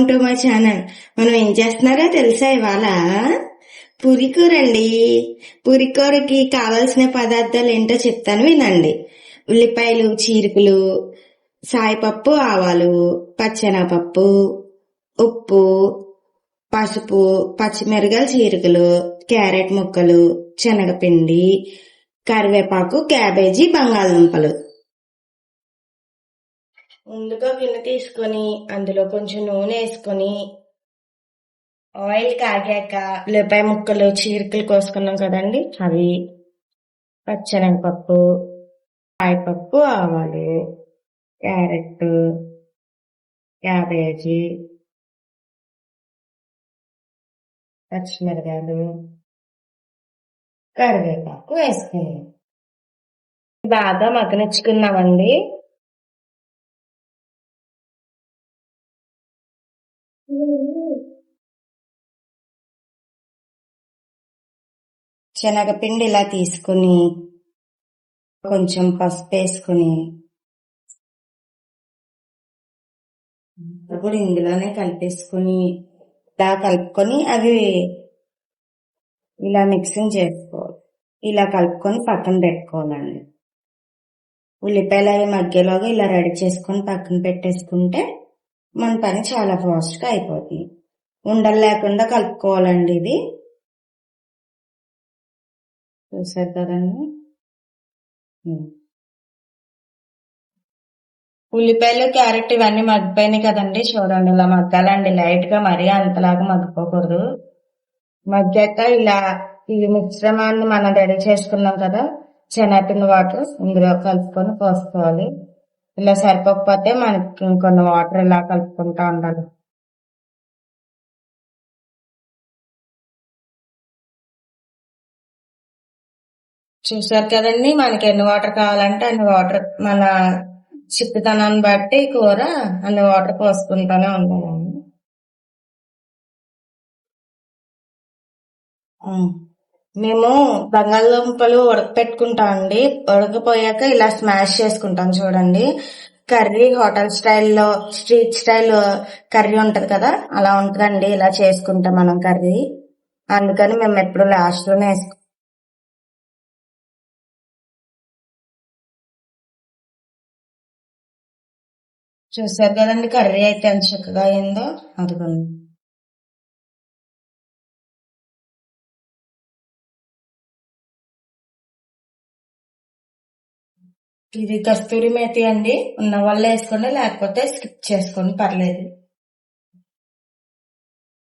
To my channel. మనం ఏం చేస్తున్నారో తెలుసా? ఇవాళ పూరికూర అండి. పూరికూరకి కావాల్సిన పదార్థాలు ఏంటో చెప్తాను, వినండి. ఉల్లిపాయలు, చీరుకులు, సాయిపప్పు, ఆవాలు, పచ్చెనగపప్పు, ఉప్పు, పసుపు, పచ్చిమిరకాయలు చీరుకులు, క్యారెట్ ముక్కలు, శనగపిండి, కరివేపాకు, క్యాబేజీ, బంగాళదుంపలు. ముందుగా గిన్నె తీసుకొని అందులో కొంచెం నూనె వేసుకొని ఆయిల్ కాగాక ఉల్లిపాయ ముక్కలు, చీరికలు కోసుకున్నాం కదండి, అవి, పచ్చెనగపప్పు, కాయపప్పు, ఆవాలు, క్యారెట్, క్యాబేజీ, పచ్చిమిరకాయలు, కరివేపాకు వేసుకుని బాగా మగ్గనిచ్చుకున్నామండి. శనగపిండి ఇలా తీసుకుని కొంచెం పసుపు వేసుకుని ఇప్పుడు ఇందులోనే కలిపేసుకుని ఇలా కలుపుకొని అవి ఇలా మిక్సింగ్ చేసుకోవాలి. ఇలా కలుపుకొని పక్కన పెట్టుకోవాలండి. ఉల్లిపాయలు అవి మధ్యలోగా ఇలా రెడీ చేసుకొని పక్కన పెట్టేసుకుంటే మన పని చాలా ఫాస్ట్గా అయిపోతుంది. ఉండలు లేకుండా కలుపుకోవాలండి. ఇది చూసారు కదండి. ఉల్లిపాయలు, క్యారెట్ ఇవన్నీ మగ్గిపోయినాయి కదండి. చూడండి, ఇలా మగ్గాలండి. లైట్ గా మరీ అంతలాగా మగ్గిపోకూడదు. మగ్గాక ఇలా ఈ మిశ్రమాన్ని మనం రెడీ చేసుకున్నాం కదా, శనగపిండి వాటర్ ఇందులో కలుపుకొని పోసుకోవాలి. ఇలా సరిపోకపోతే మనకి ఇంకొన్ని వాటర్ ఇలా కలుపుకుంటా ఉండాలి. చూసారు కదండి, మనకి ఎన్ని వాటర్ కావాలంటే అన్ని వాటర్, మన చిక్కుతనాన్ని బట్టి కూర అన్ని వాటర్ పోసుకుంటానే ఉండాలండి. మేము బంగాళదుంపలు ఉడకపెట్టుకుంటామండి. ఉడకపోయాక ఇలా స్మాష్ చేసుకుంటాం. చూడండి, కర్రీ హోటల్ స్టైల్లో, స్ట్రీట్ స్టైల్ కర్రీ ఉంటది కదా, అలా ఉంటుందండి. ఇలా చేసుకుంటాం మనం కర్రీ. అందుకని మేము ఎప్పుడు లాస్ట్ లోనే వేసుకుంటాం. చూసారు కదండి, కర్రీ అయితే ఎంత చక్కగా అయిందో. అదిగోండి, ఇది కస్తూరి మేతి అండి. ఉన్న వాళ్ళు వేసుకోండి, లేకపోతే స్కిప్ చేసుకోండి, పర్లేదు.